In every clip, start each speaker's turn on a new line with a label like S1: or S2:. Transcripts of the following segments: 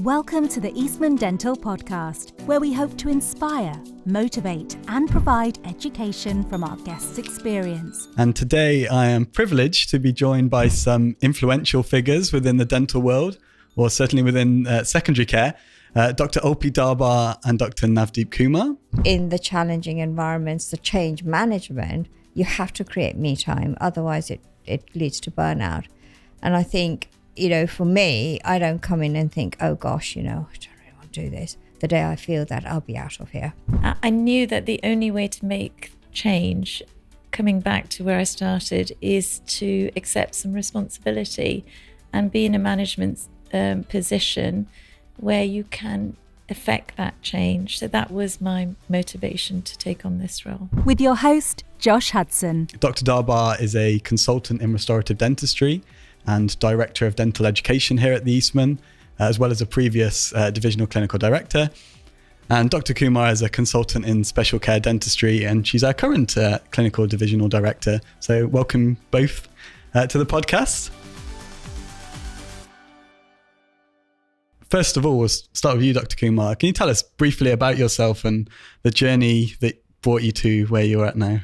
S1: Welcome to the Eastman Dental Podcast, where we hope to inspire, motivate, and provide education from our guests' experience.
S2: And today I am privileged to be joined by some influential figures within the dental world, or certainly within secondary care, Dr. Ulpee Darbar and Dr. Navdeep Kumar.
S3: In the challenging environments, the change management, you have to create me time, otherwise it leads to burnout. And I think, for me, I don't come in and think, oh gosh, I don't really want to do this. The day I feel that, I'll be out of here.
S4: I knew that the only way to make change, coming back to where I started, is to accept some responsibility and be in a management position where you can affect that change. So that was my motivation to take on this role.
S1: With your host, Josh Hudson.
S2: Dr. Darbar is a consultant in restorative dentistry and director of dental education here at the Eastman, as well as a previous divisional clinical director. And Dr. Kumar is a consultant in special care dentistry, and she's our current clinical divisional director. So welcome both to the podcast. First of all, we'll start with you, Dr. Kumar. Can you tell us briefly about yourself and the journey that brought you to where you're at now?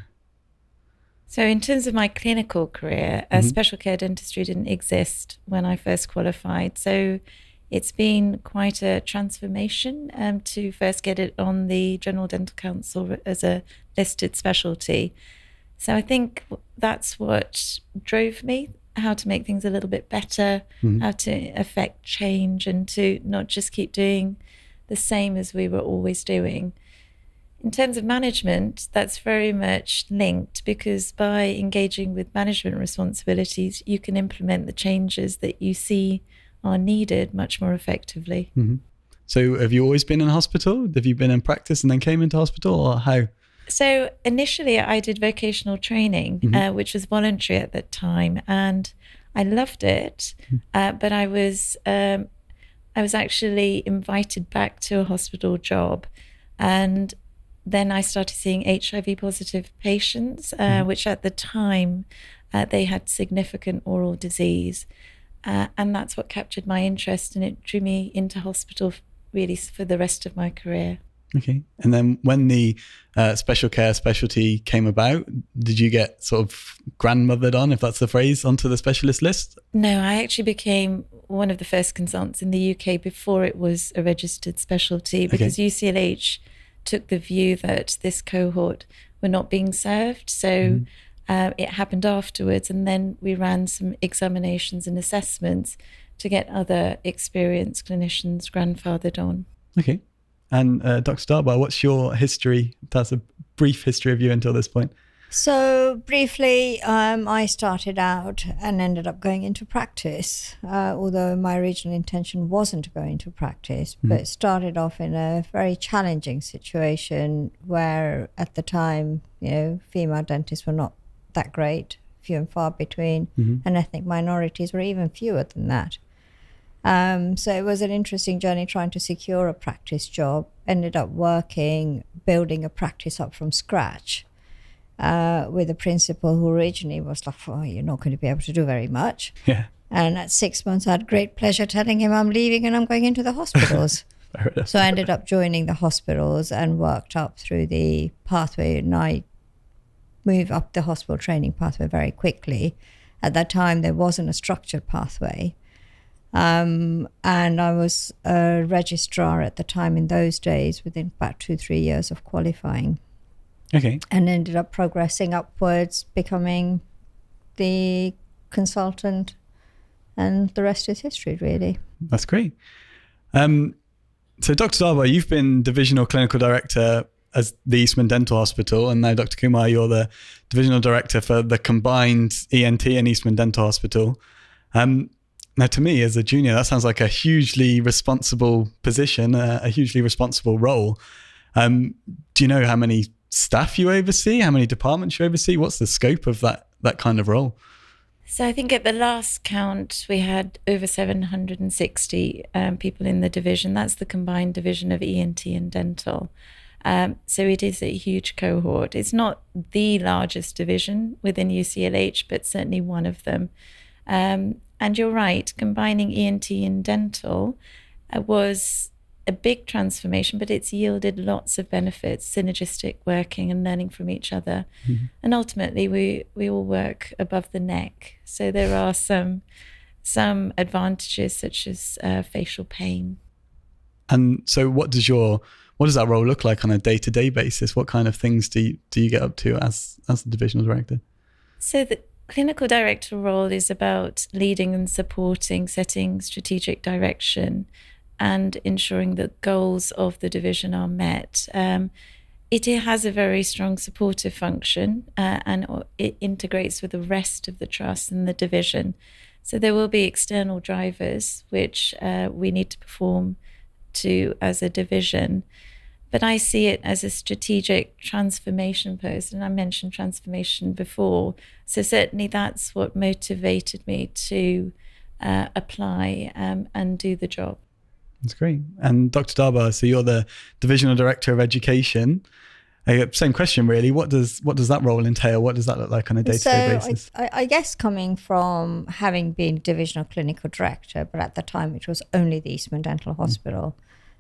S4: So in terms of my clinical career, special care dentistry didn't exist when I first qualified. So it's been quite a transformation to first get it on the General Dental Council as a listed specialty. So I think that's what drove me, how to make things a little bit better, how to affect change and to not just keep doing the same as we were always doing. In terms of management, that's very much linked, because by engaging with management responsibilities, you can implement the changes that you see are needed much more effectively.
S2: So have you always been in hospital? Have you been in practice and then came into hospital, or how?
S4: So initially I did vocational training, which was voluntary at that time, and I loved it. But I was actually invited back to a hospital job, and then I started seeing HIV positive patients, which at the time they had significant oral disease, and that's what captured my interest, and it drew me into hospital really for the rest of my career.
S2: Okay. And then when the special care specialty came about, did you get sort of grandmothered on, if that's the phrase, onto the specialist list?
S4: No, I actually became one of the first consultants in the UK before it was a registered specialty, because UCLH took the view that this cohort were not being served. So it happened afterwards, and then we ran some examinations and assessments to get other experienced clinicians grandfathered on.
S2: Okay. And Dr. Darbar, what's your history? That's a brief history of you until this point.
S3: So briefly, I started out and ended up going into practice, although my original intention wasn't to go into practice, but started off in a very challenging situation where at the time, female dentists were not that great, few and far between, and ethnic minorities were even fewer than that. So it was an interesting journey trying to secure a practice job. Ended up building a practice up from scratch with a principal who originally was like, oh, you're not going to be able to do very much. Yeah. And at 6 months, I had great pleasure telling him I'm leaving and I'm going into the hospitals. So I ended up joining the hospitals and worked up through the pathway, and I moved up the hospital training pathway very quickly. At that time, there wasn't a structured pathway. And I was a registrar at the time in those days, within about 2-3 years of qualifying. Okay. And ended up progressing upwards, becoming the consultant, and the rest is history, really.
S2: That's great. So Dr. Darbar, you've been Divisional Clinical Director as the Eastman Dental Hospital, and now Dr. Kumar, you're the Divisional Director for the combined ENT and Eastman Dental Hospital. Now, to me, as a junior, that sounds like a hugely responsible position, a hugely responsible role. Do you know how many staff you oversee, how many departments you oversee? What's the scope of that kind of role?
S4: So I think at the last count, we had over 760 people in the division. That's the combined division of ENT and dental. So it is a huge cohort. It's not the largest division within UCLH, but certainly one of them. And you're right, combining ENT and dental was a big transformation, but it's yielded lots of benefits, synergistic working and learning from each other. And ultimately, we all work above the neck. So there are some advantages, such as facial pain.
S2: And so what does that role look like on a day-to-day basis? What kind of things do you get up to as the divisional director?
S4: So the clinical director role is about leading and supporting, setting strategic direction, and ensuring that goals of the division are met. It has a very strong supportive function, and it integrates with the rest of the trust and the division. So there will be external drivers which we need to perform to as a division. But I see it as a strategic transformation post, and I mentioned transformation before. So certainly that's what motivated me to apply and do the job.
S2: That's great. And Dr. Darbar, so you're the Divisional Director of Education. Same question, really. What does that role entail? What does that look like on a day-to-day basis?
S3: I guess coming from having been Divisional Clinical Director, but at the time it was only the Eastman Dental Hospital,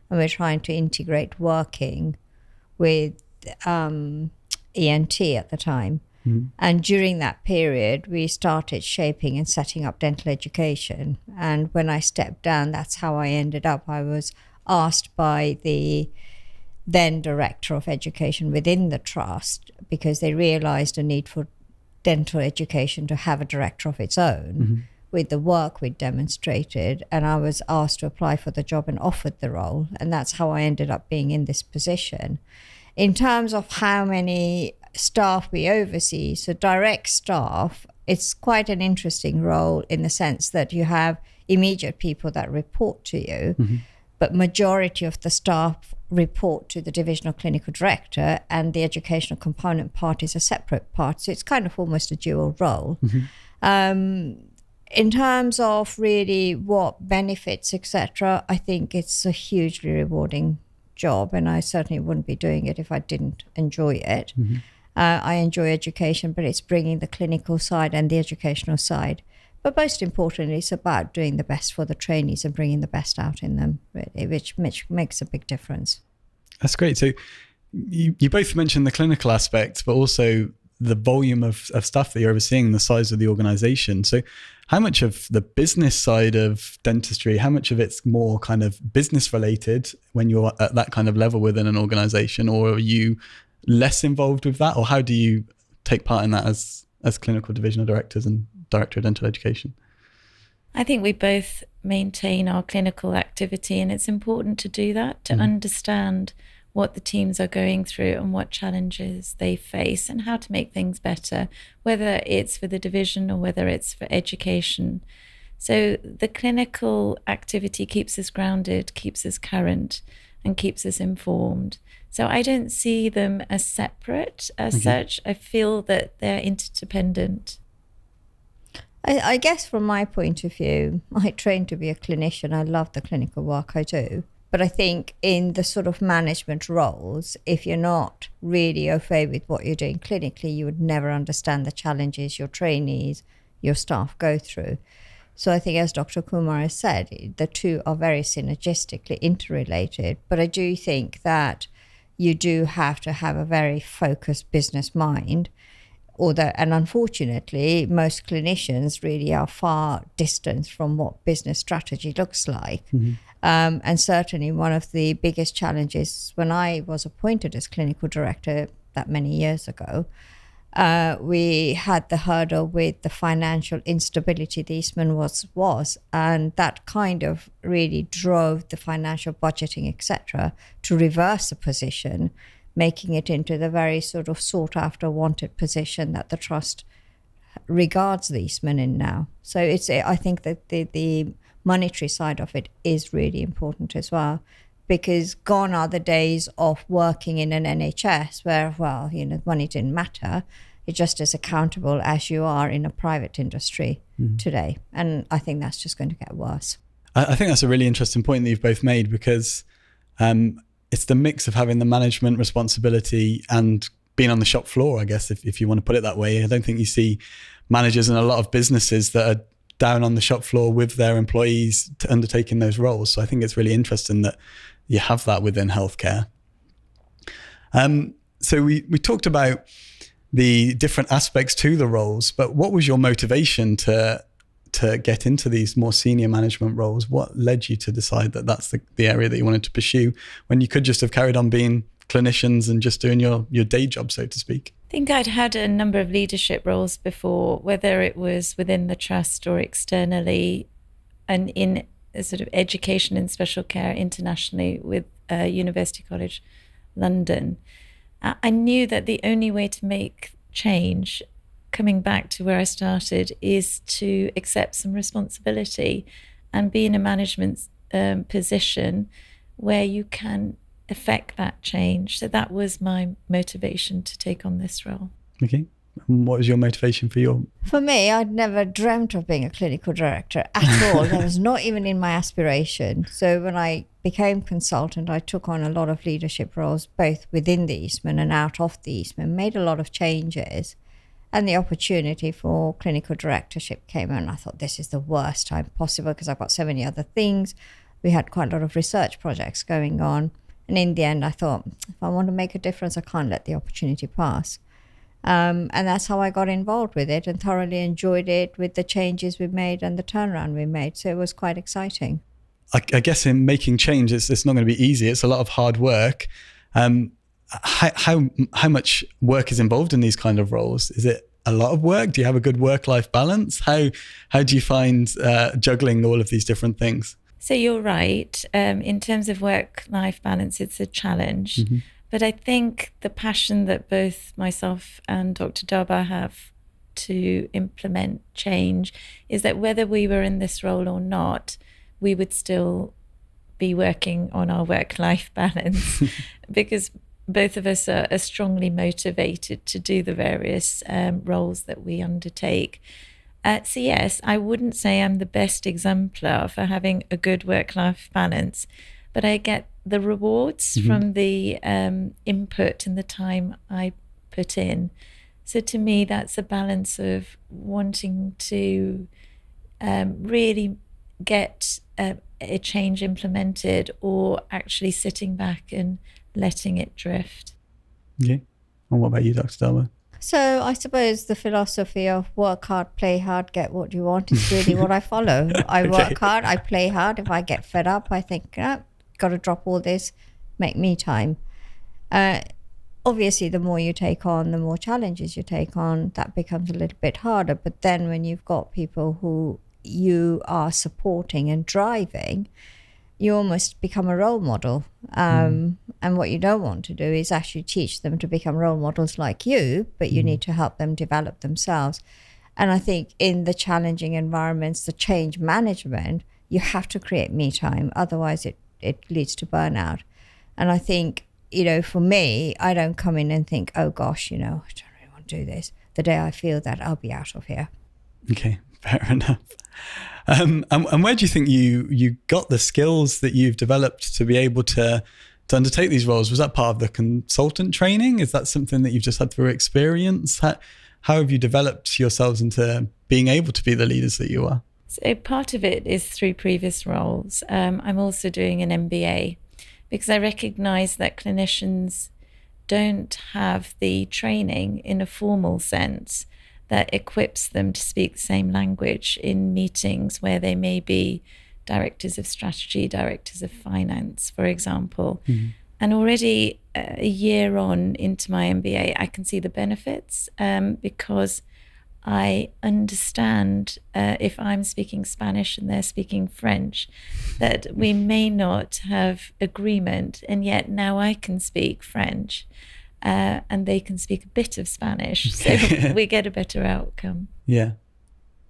S3: and we're trying to integrate working with ENT at the time. And during that period, we started shaping and setting up dental education. And when I stepped down, that's how I ended up. I was asked by the then Director of Education within the trust, because they realized a need for dental education to have a director of its own with the work we'd demonstrated. And I was asked to apply for the job and offered the role. And that's how I ended up being in this position. In terms of how many staff we oversee, so direct staff, it's quite an interesting role in the sense that you have immediate people that report to you, but majority of the staff report to the divisional clinical director, and the educational component part is a separate part. So it's kind of almost a dual role. In terms of really what benefits, etc., I think it's a hugely rewarding job, and I certainly wouldn't be doing it if I didn't enjoy it. I enjoy education, but it's bringing the clinical side and the educational side. But most importantly, it's about doing the best for the trainees and bringing the best out in them, really, which makes a big difference.
S2: That's great. So you both mentioned the clinical aspect, but also the volume of stuff that you're overseeing, the size of the organization. So how much of the business side of dentistry, how much of it's more kind of business related when you're at that kind of level within an organization, or are you less involved with that? Or how do you take part in that as clinical divisional directors and director of dental education?
S4: I think we both maintain our clinical activity, and it's important to do that, to understand what the teams are going through and what challenges they face and how to make things better, whether it's for the division or whether it's for education. So the clinical activity keeps us grounded, keeps us current, and keeps us informed. So I don't see them as separate as such. I feel that they're interdependent.
S3: I guess from my point of view, I trained to be a clinician. I love the clinical work I do. But I think in the sort of management roles, if you're not really au fait with what you're doing clinically, you would never understand the challenges your trainees, your staff go through. So I think, as Dr. Kumar has said, the two are very synergistically interrelated. But I do think that you do have to have a very focused business mind. And unfortunately, most clinicians really are far distant from what business strategy looks like. And certainly one of the biggest challenges when I was appointed as clinical director that many years ago, we had the hurdle with the financial instability the Eastman was, and that kind of really drove the financial budgeting, etc., to reverse the position, making it into the very sort of sought after, wanted position that the trust regards the Eastman in now. So I think that the monetary side of it is really important as well, because gone are the days of working in an NHS where, money didn't matter. You're just as accountable as you are in a private industry today. And I think that's just going to get worse.
S2: I think that's a really interesting point that you've both made, because it's the mix of having the management responsibility and being on the shop floor, I guess, if you want to put it that way. I don't think you see managers in a lot of businesses that are down on the shop floor with their employees to undertaking those roles. So I think it's really interesting that you have that within healthcare. So we talked about the different aspects to the roles, but what was your motivation to get into these more senior management roles? What led you to decide that that's the area that you wanted to pursue when you could just have carried on being clinicians and just doing your day job, so to speak?
S4: I think I'd had a number of leadership roles before, whether it was within the trust or externally, and in a sort of education and special care internationally with University College London. I knew that the only way to make change, coming back to where I started, is to accept some responsibility and be in a management position where you can affect that change. So that was my motivation to take on this role.
S2: Okay. And what was your motivation for your...
S3: For me, I'd never dreamt of being a clinical director at all. That was not even in my aspiration. So when I became consultant, I took on a lot of leadership roles, both within the Eastman and out of the Eastman, made a lot of changes. And the opportunity for clinical directorship came, and I thought, this is the worst time possible because I've got so many other things. We had quite a lot of research projects going on. And in the end, I thought, if I want to make a difference, I can't let the opportunity pass. And that's how I got involved with it and thoroughly enjoyed it with the changes we made and the turnaround we made. So it was quite exciting.
S2: I guess in making change, it's not going to be easy. It's a lot of hard work. How much work is involved in these kind of roles? Is it a lot of work? Do you have a good work-life balance? How do you find juggling all of these different things?
S4: So you're right. In terms of work-life balance, it's a challenge. Mm-hmm. But I think the passion that both myself and Dr. Darbar have to implement change is that whether we were in this role or not, we would still be working on our work-life balance because both of us are strongly motivated to do the various roles that we undertake. So yes, I wouldn't say I'm the best exemplar for having a good work-life balance, but I get the rewards from the input and the time I put in. So to me, that's a balance of wanting to really get a change implemented or actually sitting back and letting it drift.
S2: Okay. And what about you, Dr. Darbar?
S3: So I suppose the philosophy of work hard, play hard, get what you want is really what I follow. I work hard, I play hard. If I get fed up, I think, got to drop all this, make me time. Obviously, the more you take on, the more challenges you take on, that becomes a little bit harder. But then when you've got people who you are supporting and driving, you almost become a role model. And what you don't want to do is actually teach them to become role models like you, but you need to help them develop themselves. And I think in the challenging environments, the change management, you have to create me time. Otherwise, it leads to burnout. And I think, for me, I don't come in and think, oh gosh, I don't really want to do this. The day I feel that, I'll be out of here.
S2: Okay, fair enough. And where do you think you got the skills that you've developed to be able to undertake these roles? Was that part of the consultant training? Is that something that you've just had through experience? How have you developed yourselves into being able to be the leaders that you are?
S4: So part of it is through previous roles. I'm also doing an MBA because I recognize that clinicians don't have the training in a formal sense that equips them to speak the same language in meetings where they may be directors of strategy, directors of finance, for example. Mm-hmm. And already a year on into my MBA, I can see the benefits because I understand if I'm speaking Spanish and they're speaking French, that we may not have agreement, and yet now I can speak French and they can speak a bit of Spanish, so we get a better outcome. Yeah.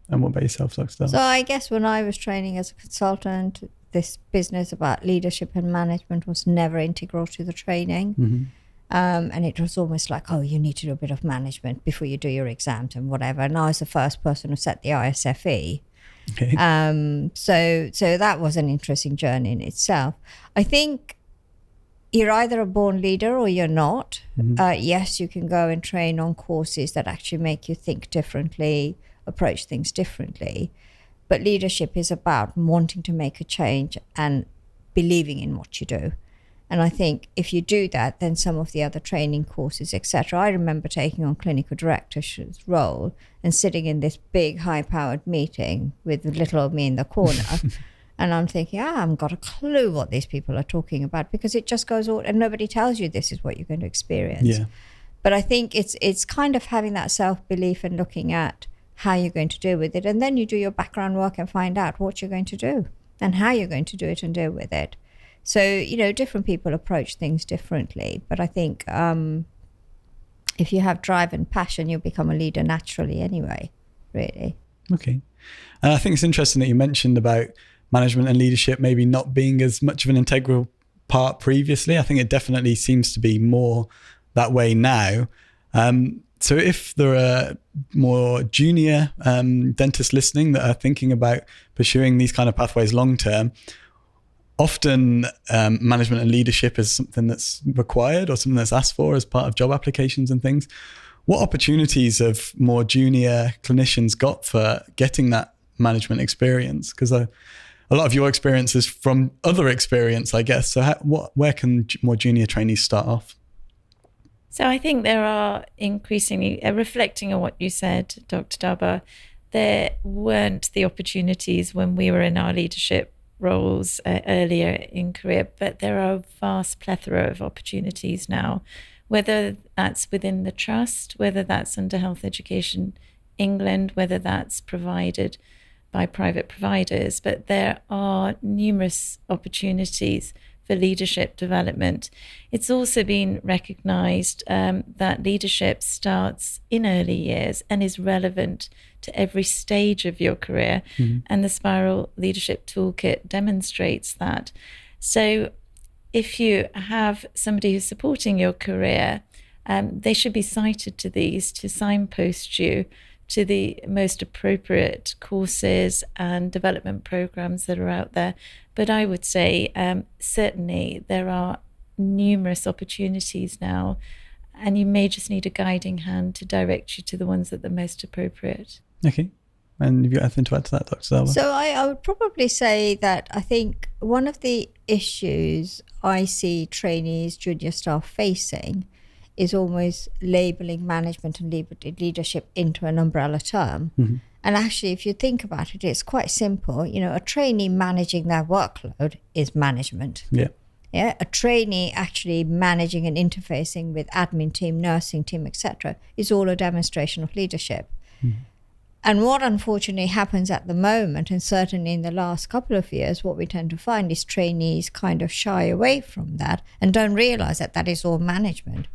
S2: And what about yourself, Dr.
S3: So I guess when I was training as a consultant, this business about leadership and management was never integral to the training. Mm-hmm. And it was almost like, you need to do a bit of management before you do your exams and whatever. And I was the first person who set the ISFE. Okay. So that was an interesting journey in itself. I think you're either a born leader or you're not. Mm-hmm. Yes, you can go and train on courses that actually make you think differently, approach things differently. But leadership is about wanting to make a change and believing in what you do. And I think if you do that, then some of the other training courses, etc. I remember taking on clinical director's role and sitting in this big, high-powered meeting with little old me in the corner. And I'm thinking, I haven't got a clue what these people are talking about, because it just goes on and nobody tells you this is what you're going to experience.
S2: Yeah.
S3: But I think it's kind of having that self-belief and looking at how you're going to deal with it. And then you do your background work and find out what you're going to do and how you're going to do it and deal with it. So, different people approach things differently. But I think if you have drive and passion, you'll become a leader naturally anyway, really.
S2: Okay. And I think it's interesting that you mentioned about management and leadership maybe not being as much of an integral part previously. I think it definitely seems to be more that way now. So if there are more junior dentists listening that are thinking about pursuing these kind of pathways long term, often management and leadership is something that's required or something that's asked for as part of job applications and things. What opportunities have more junior clinicians got for getting that management experience? Because a lot of your experience is from other experience, I guess. So where can more junior trainees start off?
S4: So I think there are increasingly, reflecting on what you said, Dr. Darbar, there weren't the opportunities when we were in our leadership roles earlier in career, but there are a vast plethora of opportunities now, whether that's within the trust, whether that's under Health Education England, whether that's provided by private providers, but there are numerous opportunities for leadership development. It's also been recognised that leadership starts in early years and is relevant to every stage of your career. Mm-hmm. And the Spiral Leadership Toolkit demonstrates that. So if you have somebody who's supporting your career, they should be cited to these to signpost you to the most appropriate courses and development programs that are out there. But I would say certainly there are numerous opportunities now, and you may just need a guiding hand to direct you to the ones that are most appropriate.
S2: Okay. And have you got anything to add to that, Dr. Darbar?
S3: So I would probably say that I think one of the issues I see trainees, junior staff facing is almost labelling management and leadership into an umbrella term. Mm-hmm. And actually, if you think about it, it's quite simple. A trainee managing their workload is management.
S2: Yeah.
S3: Yeah. A trainee actually managing and interfacing with admin team, nursing team, etc., is all a demonstration of leadership. Mm-hmm. And what unfortunately happens at the moment, and certainly in the last couple of years, what we tend to find is trainees kind of shy away from that and don't realise that that is all management.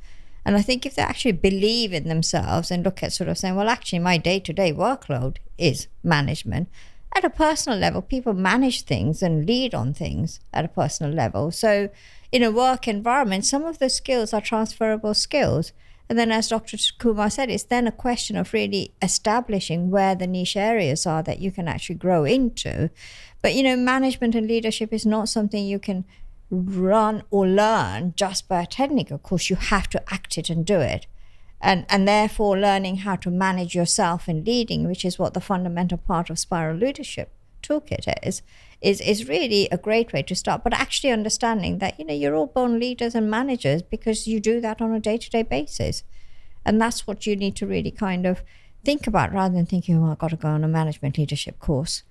S3: And I think if they actually believe in themselves and look at sort of saying, well, actually, my day-to-day workload is management. At a personal level, people manage things and lead on things at a personal level. So in a work environment, some of the skills are transferable skills. And then as Dr. Kumar said, it's then a question of really establishing where the niche areas are that you can actually grow into. But, management and leadership is not something you can run or learn just by attending a course. You have to act it and do it. And therefore learning how to manage yourself in leading, which is what the fundamental part of Spiral Leadership Toolkit is really a great way to start. But actually understanding that, you're all born leaders and managers because you do that on a day-to-day basis. And that's what you need to really kind of think about rather than thinking, I've got to go on a management leadership course.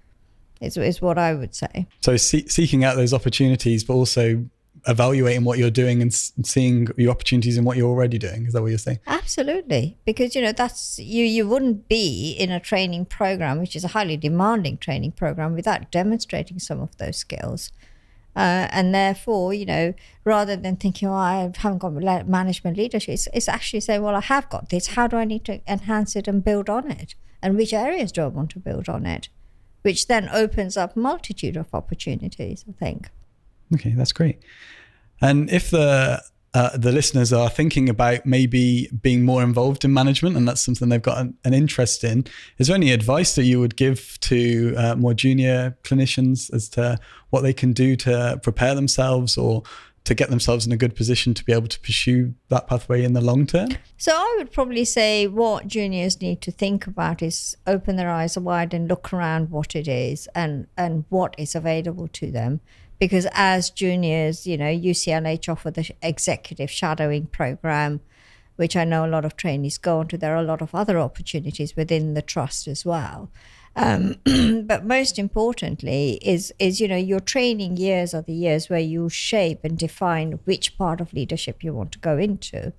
S3: Is what I would say. So
S2: seeking out those opportunities, but also evaluating what you're doing and seeing your opportunities in what you're already doing. Is that what you're saying?
S3: Absolutely. Because, that's you wouldn't be in a training program, which is a highly demanding training program, without demonstrating some of those skills. And therefore, rather than thinking, I haven't got management leadership, it's actually saying, well, I have got this. How do I need to enhance it and build on it? And which areas do I want to build on it? Which then opens up multitude of opportunities, I think.
S2: Okay, that's great. And if the listeners are thinking about maybe being more involved in management and that's something they've got an interest in, is there any advice that you would give to more junior clinicians as to what they can do to prepare themselves or to get themselves in a good position to be able to pursue that pathway in the long term?
S3: So I would probably say what juniors need to think about is open their eyes wide and look around what it is and what is available to them. Because as juniors, UCLH offer the executive shadowing program, which I know a lot of trainees go on to. There are a lot of other opportunities within the trust as well. But most importantly is your training years are the years where you shape and define which part of leadership you want to go into.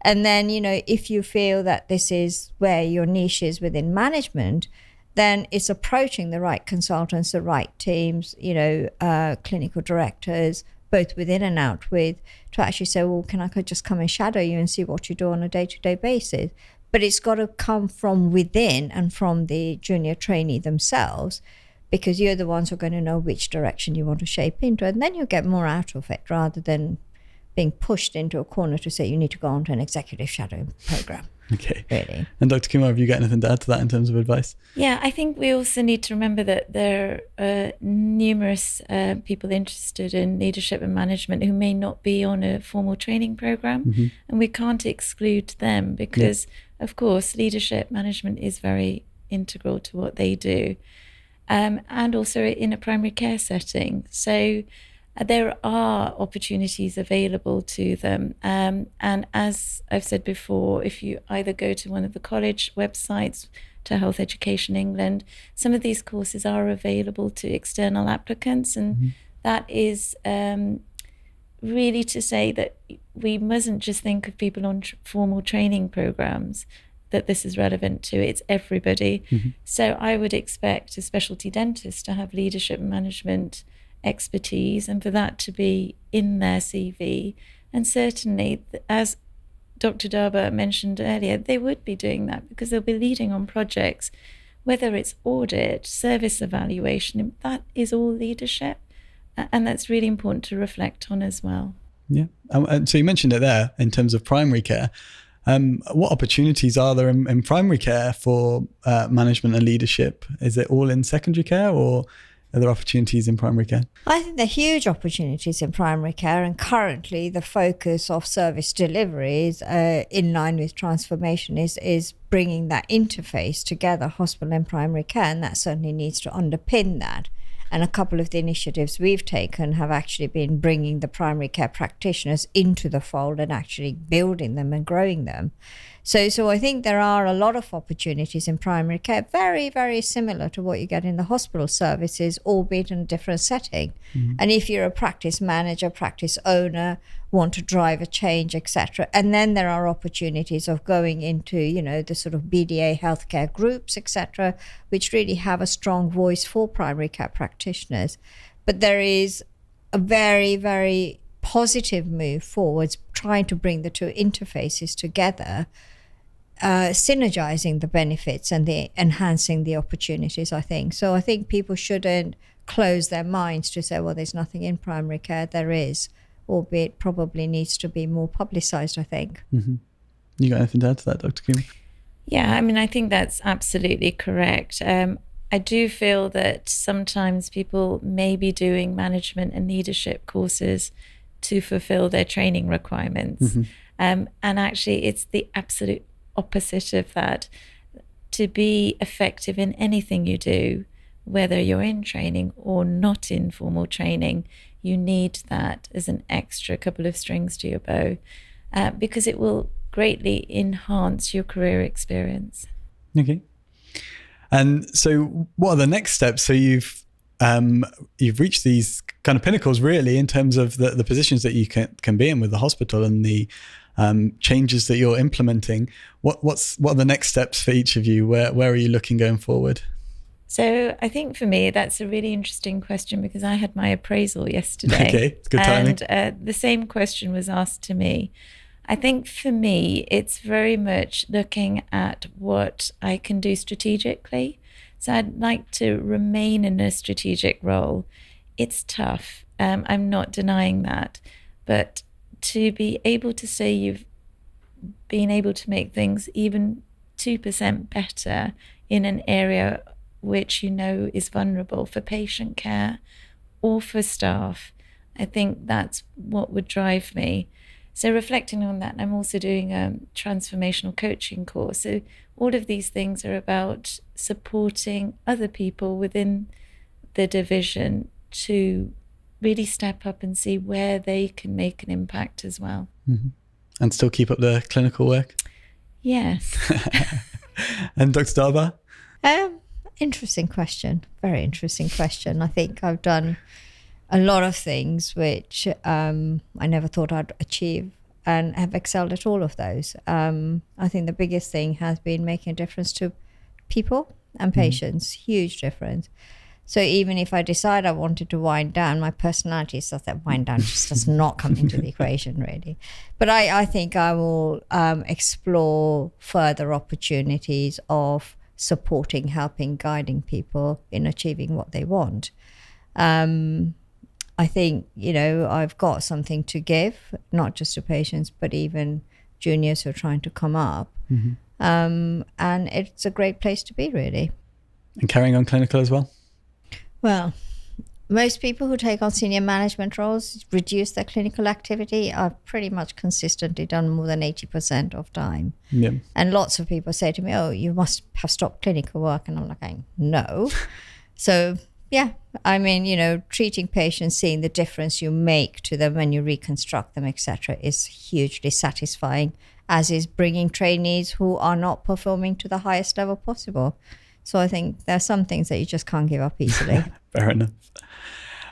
S3: And then, if you feel that this is where your niche is within management, then it's approaching the right consultants, the right teams, clinical directors, both within and out with, to actually say, well, can I just come and shadow you and see what you do on a day-to-day basis? But it's got to come from within and from the junior trainee themselves, because you're the ones who are going to know which direction you want to shape into. And then you get more out of it rather than being pushed into a corner to say you need to go on to an executive shadowing program.
S2: Okay.
S3: Really.
S2: And Dr. Kumar, have you got anything to add to that in terms of advice?
S4: Yeah, I think we also need to remember that there are numerous people interested in leadership and management who may not be on a formal training program, and we can't exclude them because, of course, leadership management is very integral to what they do, and also in a primary care setting. So there are opportunities available to them. And as I've said before, if you either go to one of the college websites, to Health Education England, some of these courses are available to external applicants. And that is really to say that we mustn't just think of people on formal training programs that this is relevant to. It's everybody. So I would expect a specialty dentist to have leadership and management expertise and for that to be in their CV. And certainly, as Dr. Darbar mentioned earlier, they would be doing that because they'll be leading on projects, whether it's audit, service evaluation, that is all leadership. And that's really important to reflect on as well.
S2: Yeah. And so you mentioned it there in terms of primary care. What opportunities are there in primary care for management and leadership? Is it all in secondary care, or are there opportunities in primary care?
S3: I think there are huge opportunities in primary care, and currently the focus of service deliveries in line with transformation is bringing that interface together, hospital and primary care, and that certainly needs to underpin that. And a couple of the initiatives we've taken have actually been bringing the primary care practitioners into the fold and actually building them and growing them. So I think there are a lot of opportunities in primary care, very, very similar to what you get in the hospital services, albeit in a different setting. And if you're a practice manager, practice owner, want to drive a change, etc., and then there are opportunities of going into, the sort of BDA healthcare groups, etc., which really have a strong voice for primary care practitioners. But there is a very, very positive move forwards, trying to bring the two interfaces together, synergizing the benefits and the enhancing the opportunities, I think. So I think people shouldn't close their minds to say, well, there's nothing in primary care. There is, albeit probably needs to be more publicized, I think.
S2: You got anything to add to that, Dr. Kumar?
S4: Yeah, I think that's absolutely correct. I do feel that sometimes people may be doing management and leadership courses to fulfill their training requirements. And actually, it's the absolute opposite of that. To be effective in anything you do, whether you're in training or not in formal training, you need that as an extra couple of strings to your bow, because it will greatly enhance your career experience. Okay.
S2: And so what are the next steps? So you've reached these kind of pinnacles really in terms of the positions that you can be in with the hospital and the changes that you're implementing. What are the next steps for each of you? Where are you looking going forward?
S4: So I think for me, that's a really interesting question because I had my appraisal yesterday.
S2: Okay, it's good timing.
S4: And the same question was asked to me. I think for me, it's very much looking at what I can do strategically. So I'd like to remain in a strategic role. It's tough. I'm not denying that. But to be able to say you've been able to make things even 2% better in an area which is vulnerable for patient care or for staff, I think that's what would drive me. So reflecting on that, I'm also doing a transformational coaching course. So all of these things are about supporting other people within the division to really step up and see where they can make an impact as well.
S2: Mm-hmm. And still keep up the clinical work?
S4: Yes.
S2: And Dr. Darbar?
S3: Interesting question. Very interesting question. I think I've done a lot of things which I never thought I'd achieve, and have excelled at all of those. I think the biggest thing has been making a difference to people and patients, huge difference. So even if I decide I wanted to wind down, my personality says that wind down just does not come into the equation really. But I think I will explore further opportunities of supporting, helping, guiding people in achieving what they want. I think, I've got something to give, not just to patients, but even juniors who are trying to come up.
S2: Mm-hmm.
S3: And it's a great place to be, really.
S2: And carrying on clinical as well?
S3: Well, most people who take on senior management roles reduce their clinical activity. I've pretty much consistently done more than 80% of time.
S2: Yeah.
S3: And lots of people say to me, oh, you must have stopped clinical work. And I'm like, no. So, yeah, I mean, treating patients, seeing the difference you make to them when you reconstruct them, etc., is hugely satisfying, as is bringing trainees who are not performing to the highest level possible. So I think there are some things that you just can't give up easily.
S2: Fair enough.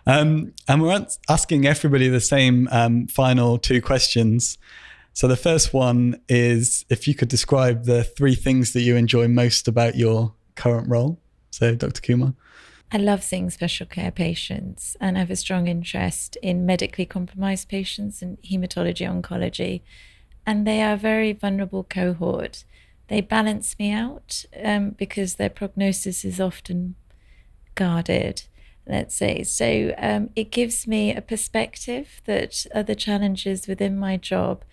S2: And we're asking everybody the same final two questions. So the first one is if you could describe the three things that you enjoy most about your current role. So Dr. Kumar.
S4: I love seeing special care patients, and I have a strong interest in medically compromised patients and hematology oncology. And they are a very vulnerable cohort. They balance me out because their prognosis is often guarded, let's say. So it gives me a perspective that other challenges within my job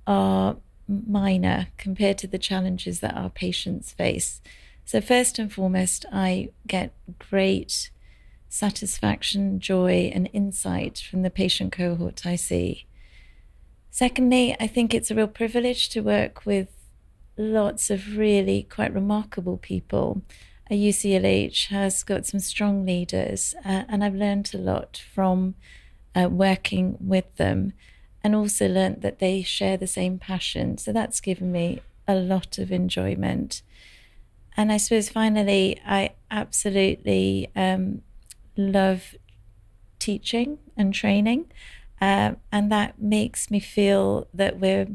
S4: are minor compared to the challenges that our patients face. So first and foremost, I get great satisfaction, joy, and insight from the patient cohort I see. Secondly, I think it's a real privilege to work with lots of really quite remarkable people. UCLH has got some strong leaders, and I've learned a lot from working with them, and also learned that they share the same passion. So that's given me a lot of enjoyment. And I suppose finally, I absolutely love teaching and training, and that makes me feel that we're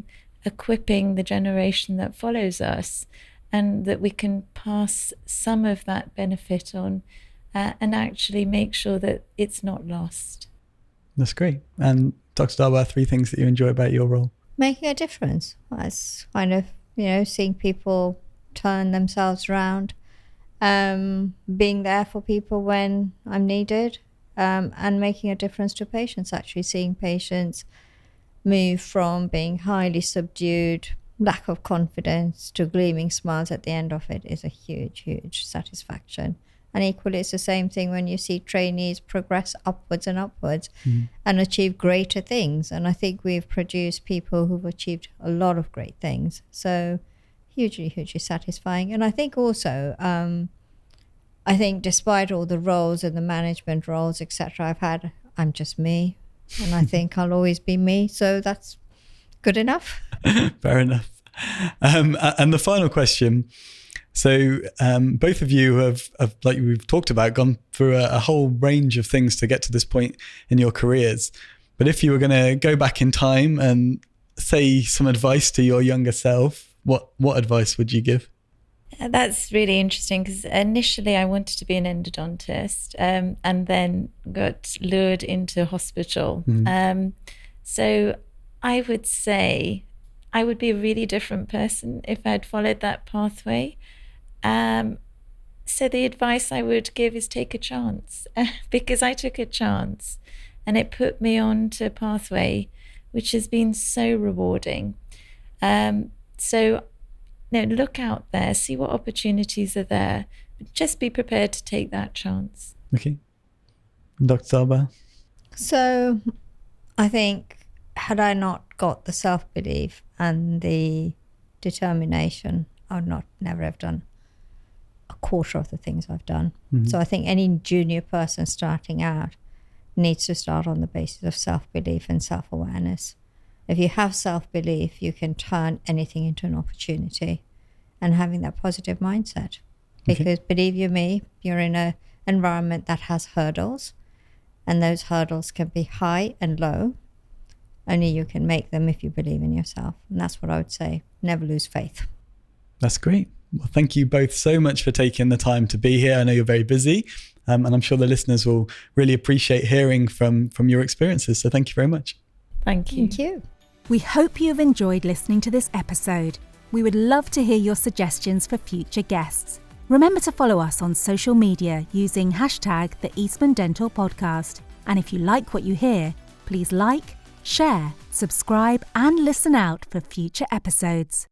S4: equipping the generation that follows us, and that we can pass some of that benefit on and actually make sure that it's not lost.
S2: That's great. And Dr. Darbar, three things that you enjoy about your role?
S3: Making a difference. That's kind of, seeing people turn themselves around, being there for people when I'm needed, and making a difference to patients, actually seeing patients move from being highly subdued, lack of confidence, to gleaming smiles at the end of it is a huge, huge satisfaction. And equally, it's the same thing when you see trainees progress upwards and upwards and achieve greater things. And I think we've produced people who've achieved a lot of great things. So hugely, hugely satisfying. And I think also, despite all the roles and the management roles, etc., I've had, I'm just me. And I think I'll always be me. So that's good enough.
S2: Fair enough. And the final question. So both of you have, like we've talked about, gone through a whole range of things to get to this point in your careers. But if you were going to go back in time and say some advice to your younger self, what advice would you give?
S4: That's really interesting, because initially I wanted to be an endodontist, and then got lured into hospital. So I would say I would be a really different person if I'd followed that pathway. So the advice I would give is take a chance, because I took a chance and it put me on to a pathway which has been so rewarding. So look out there, see what opportunities are there, but just be prepared to take that chance.
S2: Okay. Dr. Darbar?
S3: So I think had I not got the self-belief and the determination, I would never have done a quarter of the things I've done. So I think any junior person starting out needs to start on the basis of self-belief and self-awareness. If you have self-belief, you can turn anything into an opportunity, and having that positive mindset. Because believe you me, you're in an environment that has hurdles, and those hurdles can be high and low. Only you can make them if you believe in yourself. And that's what I would say. Never lose faith.
S2: That's great. Well, thank you both so much for taking the time to be here. I know you're very busy, and I'm sure the listeners will really appreciate hearing from your experiences. So thank you very much.
S4: Thank you.
S3: Thank you.
S1: We hope you've enjoyed listening to this episode. We would love to hear your suggestions for future guests. Remember to follow us on social media using hashtag the Eastman Dental Podcast. And if you like what you hear, please like, share, subscribe, and listen out for future episodes.